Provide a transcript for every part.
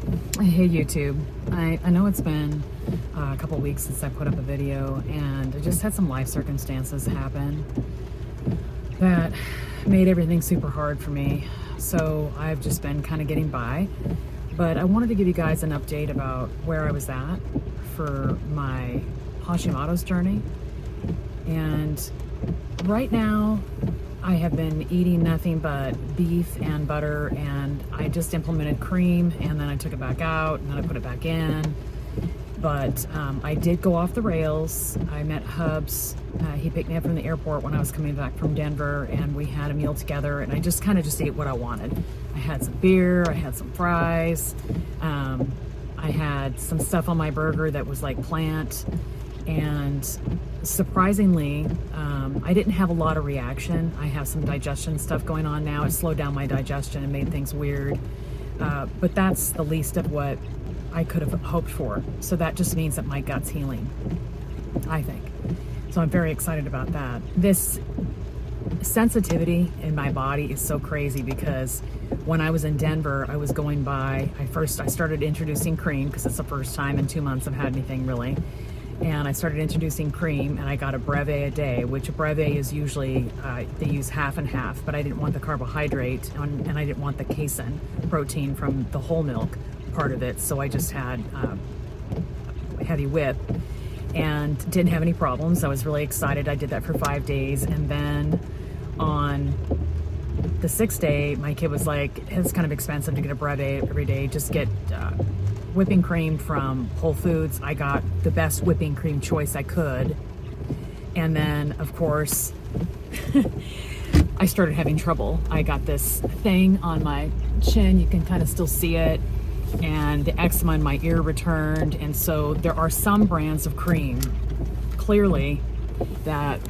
Hey YouTube, I know it's been a couple weeks since I put up a video, and I just had some life circumstances happen that made everything super hard for me. So I've just been kind of getting by, but I wanted to give you guys an update about where I was at for my Hashimoto's journey. And right now I have been eating nothing but beef and butter, and I just implemented cream, and then I took it back out, and then I put it back in. But I did go off the rails. I met Hubs. He picked me up from the airport when I was coming back from Denver, and we had a meal together, and I just kind of just ate what I wanted. I had some beer, I had some fries, I had some stuff on my burger that was like plant, and surprisingly, I didn't have a lot of reaction. I have some digestion stuff going on now. It slowed down my digestion and made things weird. But that's the least of what I could have hoped for. So that just means that my gut's healing, I think. So I'm very excited about that. This sensitivity in my body is so crazy because when I was in Denver, I was going by, I started introducing cream because it's the first time in 2 months I've had anything really. And I started introducing cream, and I got a breve a day, which a breve is usually, they use half and half, but I didn't want the carbohydrate, and I didn't want the casein protein from the whole milk part of it, so I just had heavy whip and didn't have any problems. I was really excited. I did that for 5 days, and then on the 6th day, my kid was like, it's kind of expensive to get a breve every day, just get whipping cream from Whole Foods. I got the best whipping cream choice I could. And then, of course, I started having trouble. I got this thing on my chin. You can kind of still see it. And the eczema in my ear returned. And so there are some brands of cream, clearly, that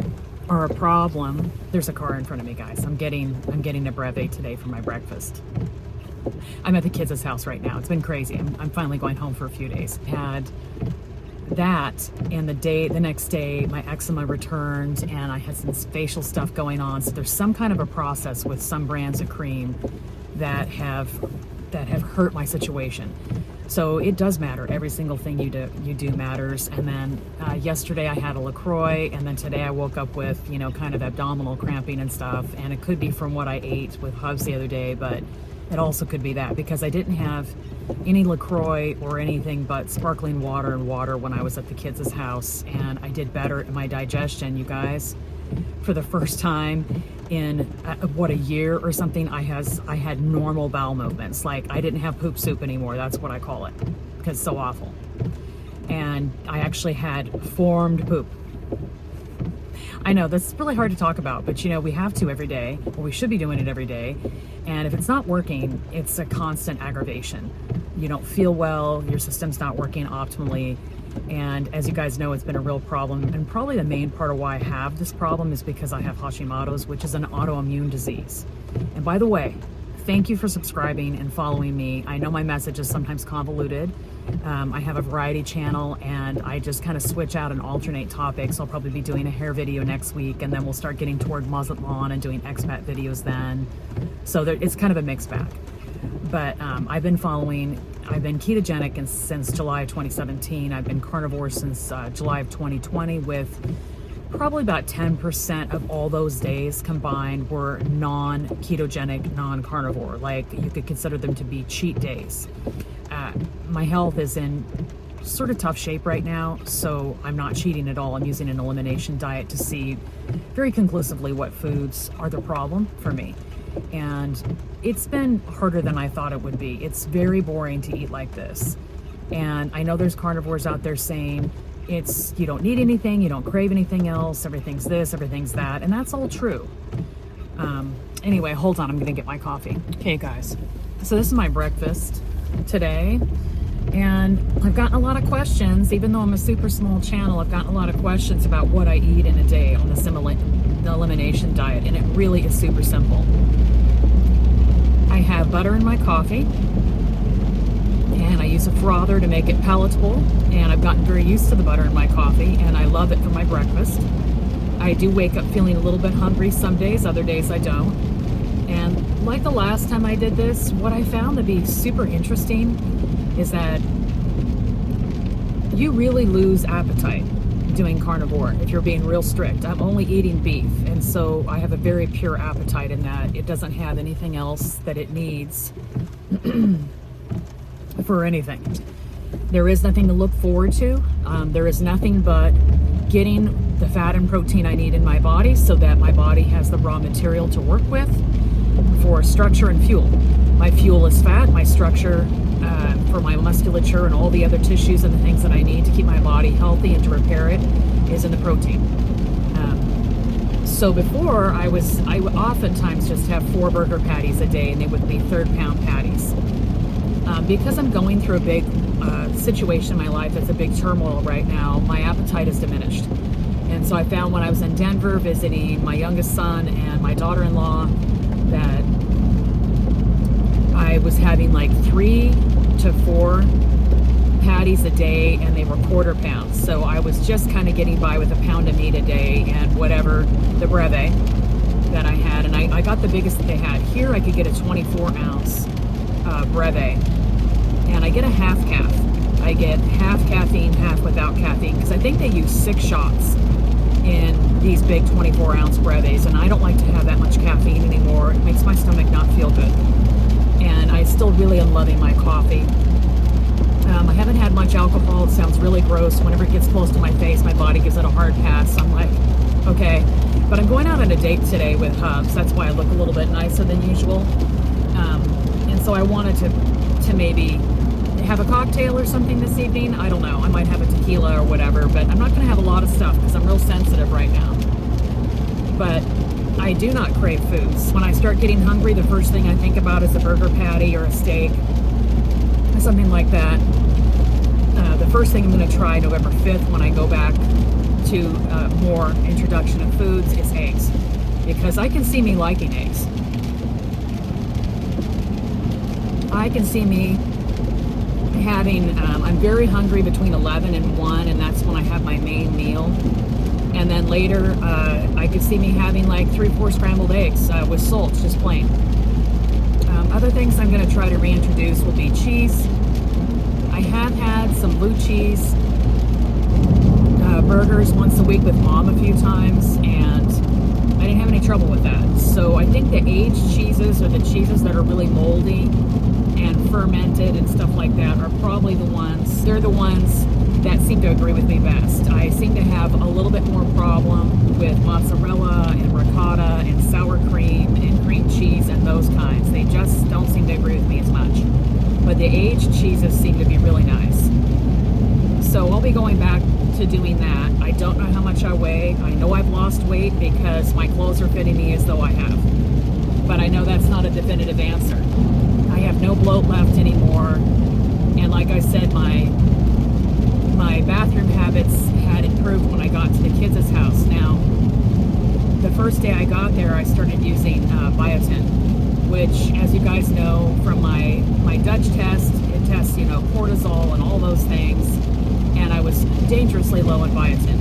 are a problem. There's a car in front of me, guys. I'm getting a breve today for my breakfast. I'm at the kids' house right now. It's been crazy. I'm finally going home for a few days. Had that, and the next day, my eczema returned, and I had some facial stuff going on. So there's some kind of a process with some brands of cream that have hurt my situation. So it does matter. Every single thing you do matters. And then yesterday I had a LaCroix, and then today I woke up with, kind of abdominal cramping and stuff. And it could be from what I ate with Hubs the other day, but it also could be that because I didn't have any LaCroix or anything but sparkling water and water when I was at the kids' house, and I did better at my digestion, you guys. For the first time in a year or something, I had normal bowel movements. Like, I didn't have poop soup anymore. That's what I call it because it's so awful. And I actually had formed poop. I know that's really hard to talk about, but we have to every day, or we should be doing it every day. And if it's not working, it's a constant aggravation. You don't feel well, your system's not working optimally. And as you guys know, it's been a real problem. And probably the main part of why I have this problem is because I have Hashimoto's, which is an autoimmune disease. And by the way, thank you for subscribing and following me. I know my message is sometimes convoluted. I have a variety channel, and I just kind of switch out and alternate topics. I'll probably be doing a hair video next week, and then we'll start getting toward Muslim lawn and doing expat videos then. So it's kind of a mixed bag. But I've been ketogenic since July of 2017. I've been carnivore since July of 2020, with probably about 10% of all those days combined were non-ketogenic, non-carnivore. Like, you could consider them to be cheat days. My health is in sort of tough shape right now, so I'm not cheating at all. I'm using an elimination diet to see very conclusively what foods are the problem for me. And it's been harder than I thought it would be. It's very boring to eat like this. And I know there's carnivores out there saying you don't need anything, you don't crave anything else, everything's this, everything's that, and that's all true. Anyway, hold on, I'm gonna get my coffee. Okay, guys, so this is my breakfast today, and I've gotten a lot of questions. Even though I'm a super small channel, I've gotten a lot of questions about what I eat in a day on the elimination diet, and it really is super simple. I have butter in my coffee, and I use a frother to make it palatable, and I've gotten very used to the butter in my coffee, and I love it for my breakfast. I do wake up feeling a little bit hungry some days, other days I don't. And like the last time I did this, what I found to be super interesting is that you really lose appetite doing carnivore if you're being real strict. I'm only eating beef, and so I have a very pure appetite in that it doesn't have anything else that it needs for anything. There is nothing to look forward to. There is nothing but getting the fat and protein I need in my body so that my body has the raw material to work with for structure and fuel. My fuel is fat, my structure for my musculature and all the other tissues and the things that I need to keep my body healthy and to repair it is in the protein. So before, I would oftentimes just have 4 burger patties a day, and they would be third-pound patties. Because I'm going through a big situation in my life that's a big turmoil right now, my appetite is diminished. And so I found when I was in Denver visiting my youngest son and my daughter-in-law that I was having like 3 to 4 patties a day, and they were quarter pounds. So I was just kind of getting by with a pound of meat a day and whatever the breve that I had. And I got the biggest that they had. Here I could get a 24-ounce breve, and I get a half calf. I get half caffeine, half without caffeine, because I think they use 6 shots in these big 24-ounce breves, and I don't like to have that much caffeine anymore. It makes my stomach not feel good. And I still really am loving my coffee. I haven't had much alcohol. It sounds really gross. Whenever it gets close to my face, my body gives it a hard pass. I'm like, okay. But I'm going out on a date today with Hubs. That's why I look a little bit nicer than usual. And so I wanted to maybe have a cocktail or something this evening. I don't know. I might have a tequila or whatever, but I'm not going to have a lot of stuff because I'm real sensitive right now. But I do not crave foods. When I start getting hungry, the first thing I think about is a burger patty or a steak or something like that. The first thing I'm going to try November 5th when I go back to more introduction of foods is eggs, because I can see me liking eggs. I can see me having, I'm very hungry between 11 and 1, and that's when I have my main meal. And then later, I could see me having like 3-4 scrambled eggs with salt, just plain. Other things I'm going to try to reintroduce will be cheese. I have had some blue cheese burgers once a week with Mom a few times, and I didn't have any trouble with that. So I think the aged cheeses, or the cheeses that are really moldy and fermented and stuff like that, are probably the ones, they're the ones that seem to agree with me best. I seem to have a little bit more problem with mozzarella and ricotta and sour cream and cream cheese and those kinds. They just don't seem to agree with me as much. But the aged cheeses seem to be really nice. So I'll be going back to doing that. I don't know how much I weigh. I know I've lost weight because my clothes are fitting me as though I have. But I know that's not a definitive answer. I have no bloat left anymore. And like I said, my bathroom habits had improved when I got to the kids' house. Now, the first day I got there, I started using biotin, which, as you guys know from my Dutch test, it tests, cortisol and all those things, and I was dangerously low in biotin.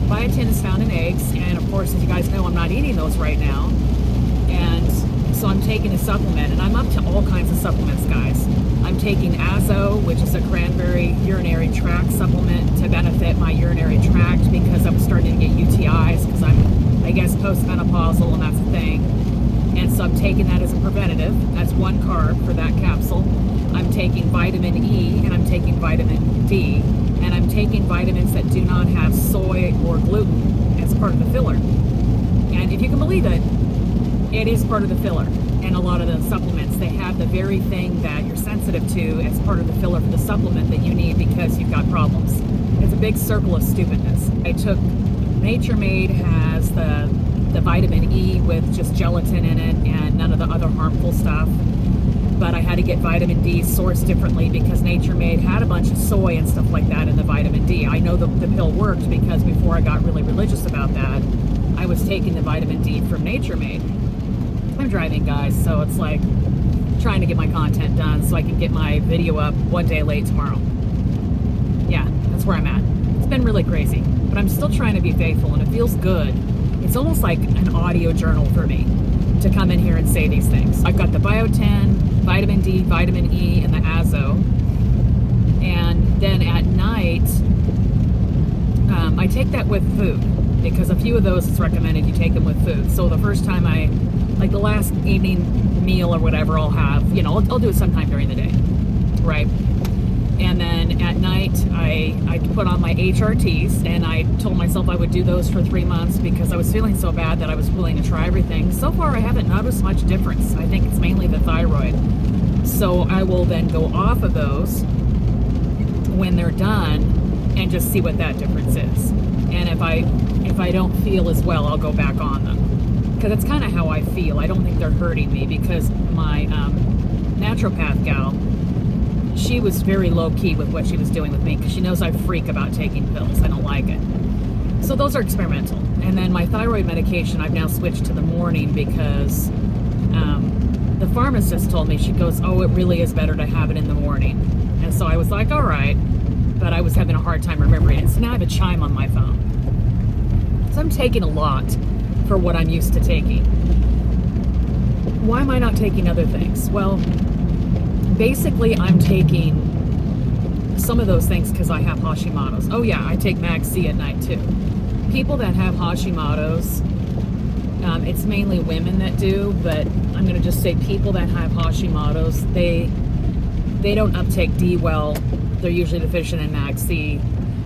Biotin is found in eggs, and of course, as you guys know, I'm not eating those right now, and so I'm taking a supplement, and I'm up to all kinds of supplements, guys. I'm taking Azo, which is a cranberry urinary tract supplement to benefit my urinary tract because I was starting to get UTIs because I'm, I guess, postmenopausal, and that's a thing. And so I'm taking that as a preventative. That's 1 carb for that capsule. I'm taking vitamin E, and I'm taking vitamin D, and I'm taking vitamins that do not have soy or gluten as part of the filler. And if you can believe it, it is part of the filler. And a lot of the supplements, they have the very thing that you're sensitive to as part of the filler for the supplement that you need because you've got problems. It's a big circle of stupidness. I took, Nature Made has the vitamin E with just gelatin in it and none of the other harmful stuff. But I had to get vitamin D sourced differently because Nature Made had a bunch of soy and stuff like that in the vitamin D. I know the pill worked because before I got really religious about that, I was taking the vitamin D from Nature Made. I'm driving, guys, so it's like trying to get my content done so I can get my video up 1 day late tomorrow. Yeah, that's where I'm at. It's been really crazy, but I'm still trying to be faithful, and it feels good. It's almost like an audio journal for me to to come in here and say these things. I've got the biotin, vitamin D, vitamin E, and the azo. And then at night, I take that with food, because a few of those it's recommended you take them with food. So the first time like the last evening meal or whatever I'll have, you know, I'll do it sometime during the day, right? And then at night, I put on my HRTs, and I told myself I would do those for 3 months because I was feeling so bad that I was willing to try everything. So far, I haven't noticed much difference. I think it's mainly the thyroid. So I will then go off of those when they're done and just see what that difference is. And if I don't feel as well, I'll go back on them, because that's kind of how I feel. I don't think they're hurting me, because my naturopath gal, she was very low-key with what she was doing with me, because she knows I freak about taking pills. I don't like it. So those are experimental. And then my thyroid medication, I've now switched to the morning, because the pharmacist told me, she goes, oh, it really is better to have it in the morning. And so I was like, all right, but I was having a hard time remembering it. So now I have a chime on my phone. So I'm taking a lot for what I'm used to taking. Why am I not taking other things? Well, basically I'm taking some of those things because I have Hashimoto's. Oh yeah, I take Mag C at night too. People that have Hashimoto's, it's mainly women that do, but I'm going to just say people that have Hashimoto's, they don't uptake D well. They're usually deficient in Mag C,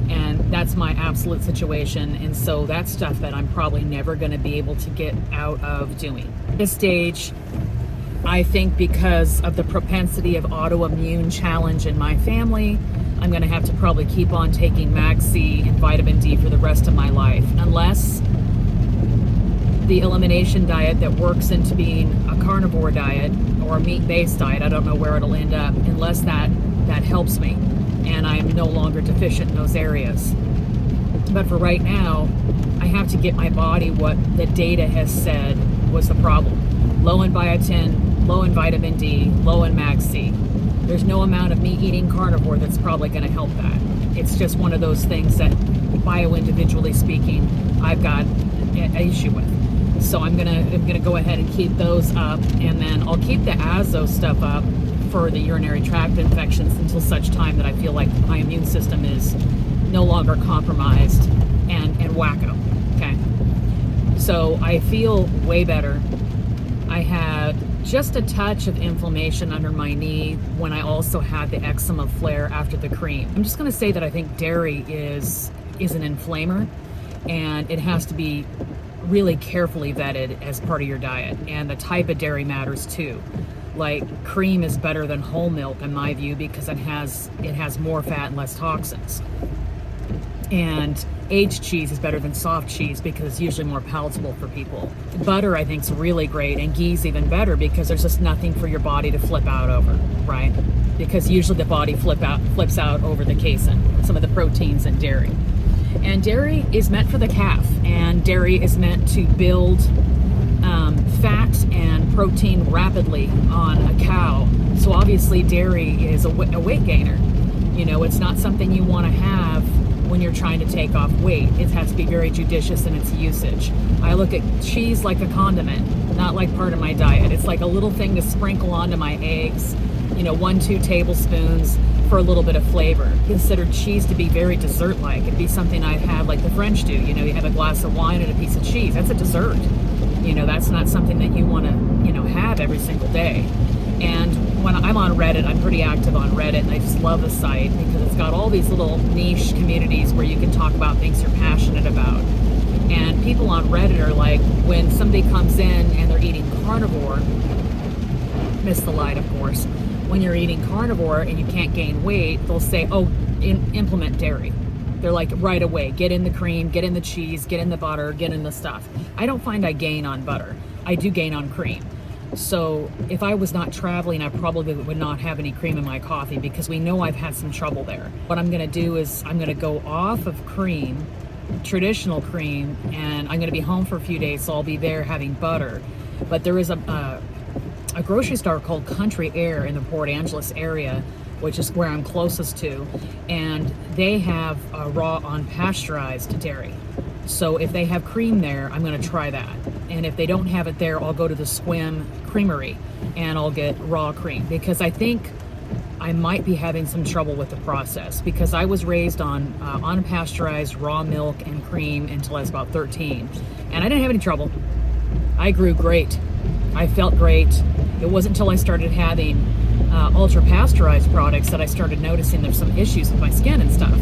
and that's my absolute situation. And so that's stuff that I'm probably never going to be able to get out of doing. At this stage, I think because of the propensity of autoimmune challenge in my family, I'm going to have to probably keep on taking Mag C and vitamin D for the rest of my life, unless the elimination diet that works into being a carnivore diet or a meat-based diet, I don't know where it'll end up, unless that helps me and I'm no longer deficient in those areas. But for right now, I have to get my body what the data has said was the problem. Low in biotin, low in vitamin D, low in Mag C. There's no amount of me eating carnivore that's probably going to help that. It's just one of those things that, bio-individually speaking, I've got an issue with. So I'm gonna go ahead and keep those up, and then I'll keep the azo stuff up for the urinary tract infections until such time that I feel like my immune system is no longer compromised and wacko. Okay. So I feel way better. I had just a touch of inflammation under my knee when I also had the eczema flare after the cream. I'm just gonna say that I think dairy is an inflamer, and it has to be really carefully vetted as part of your diet, and the type of dairy matters too. Like, cream is better than whole milk in my view because it has more fat and less toxins. And aged cheese is better than soft cheese because it's usually more palatable for people. Butter, I think, is really great, and ghee's even better because there's just nothing for your body to flip out over, right? Because usually the body flips out over the casein, some of the proteins in dairy. And dairy is meant for the calf, and dairy is meant to build fat and protein rapidly on a cow. So obviously dairy is a weight gainer. You know, it's not something you want to have when you're trying to take off weight. It has to be very judicious in its usage. I look at cheese like a condiment, not like part of my diet. It's like a little thing to sprinkle onto my eggs, 1-2 tablespoons for a little bit of flavor. Consider cheese to be very dessert-like. It'd be something I'd have like the French do. You have a glass of wine and a piece of cheese. That's a dessert. That's not something that you want to, have every single day. And when I'm on Reddit, I'm pretty active on Reddit, and I just love the site because it's got all these little niche communities where you can talk about things you're passionate about. And people on Reddit are like, when somebody comes in and they're eating carnivore, miss the light, of course, when you're eating carnivore and you can't gain weight, they'll say, oh, implement dairy. They're like, right away, get in the cream, get in the cheese, get in the butter, get in the stuff. I don't find I gain on butter. I do gain on cream. So if I was not traveling, I probably would not have any cream in my coffee because we know I've had some trouble there. What I'm going to do is I'm going to go off of cream, traditional cream, and I'm going to be home for a few days, so I'll be there having butter. But there is a grocery store called Country Air in the Port Angeles area, which is where I'm closest to, and they have raw unpasteurized dairy. So if they have cream there, I'm going to try that. And if they don't have it there, I'll go to the Swim Creamery and I'll get raw cream, because I think I might be having some trouble with the process, because I was raised on unpasteurized raw milk and cream until I was about 13. And I didn't have any trouble. I grew great. I felt great. It wasn't until I started having ultra pasteurized products that I started noticing there's some issues with my skin and stuff.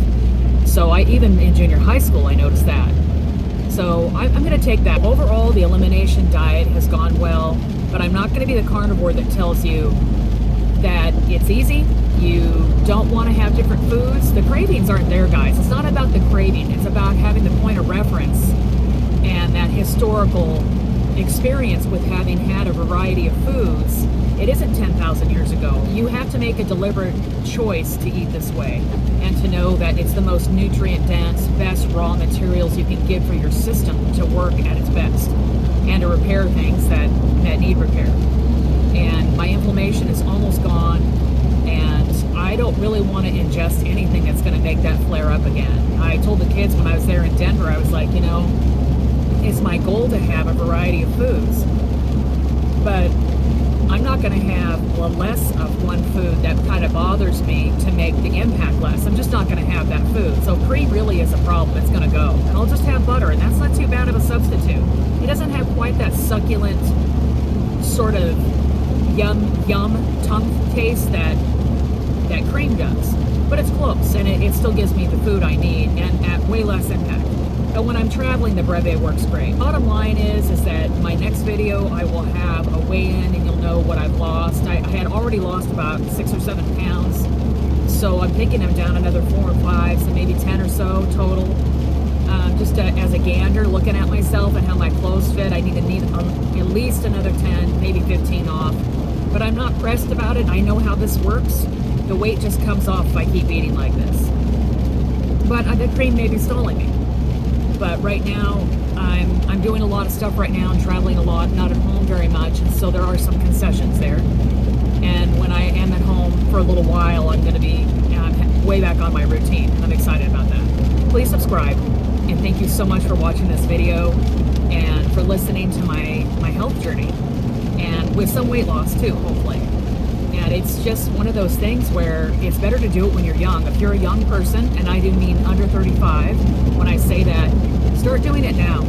So even in junior high school, I noticed that. So I'm going to take that. Overall, the elimination diet has gone well, but I'm not going to be the carnivore that tells you that it's easy. You don't want to have different foods. The cravings aren't there, guys. It's not about the craving. It's about having the point of reference and that historical experience with having had a variety of foods. It isn't 10,000 years ago. You have to make a deliberate choice to eat this way and to know that it's the most nutrient dense, best raw materials you can give for your system to work at its best and to repair things that need repair. And my inflammation is almost gone, and I don't really want to ingest anything that's going to make that flare up again. I told the kids when I was there in Denver, I was like, it's my goal to have a variety of foods, but I'm not going to have less of one food that kind of bothers me to make the impact less. I'm just not going to have that food. So cream really is a problem. It's going to go. And I'll just have butter, and that's not too bad of a substitute. It doesn't have quite that succulent sort of yum tongue taste that cream does. But it's close, and it still gives me the food I need and at way less impact. But when I'm traveling, the Breve works great. Bottom line is that my next video, I will have a weigh-in and you'll know what I've lost. I had already lost about 6 or 7 pounds. So I'm thinking I'm down another 4 or 5, so maybe 10 or so total. As a gander, looking at myself and how my clothes fit, I need at least another 10, maybe 15 off. But I'm not pressed about it. I know how this works. The weight just comes off if I keep eating like this. But the cream may be stalling me. But right now, I'm doing a lot of stuff right now and traveling a lot, not at home very much, and so there are some concessions there. And when I am at home for a little while, I'm going to be way back on my routine, and I'm excited about that. Please subscribe, and thank you so much for watching this video and for listening to my health journey, and with some weight loss too, hopefully. And it's just one of those things where it's better to do it when you're young. If you're a young person, and I do mean under 35, when I say that, start doing it now.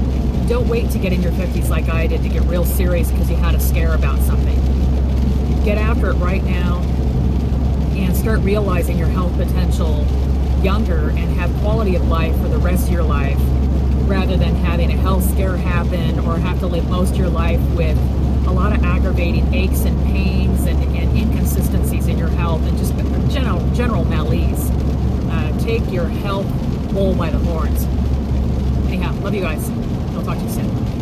Don't wait to get in your 50s like I did to get real serious because you had a scare about something. Get after it right now and start realizing your health potential younger and have quality of life for the rest of your life, rather than having a health scare happen or have to live most of your life with a lot of aggravating aches and pains and inconsistencies in your health and just general malaise. Take your health bull by the horns. Anyhow, love you guys. I'll talk to you soon.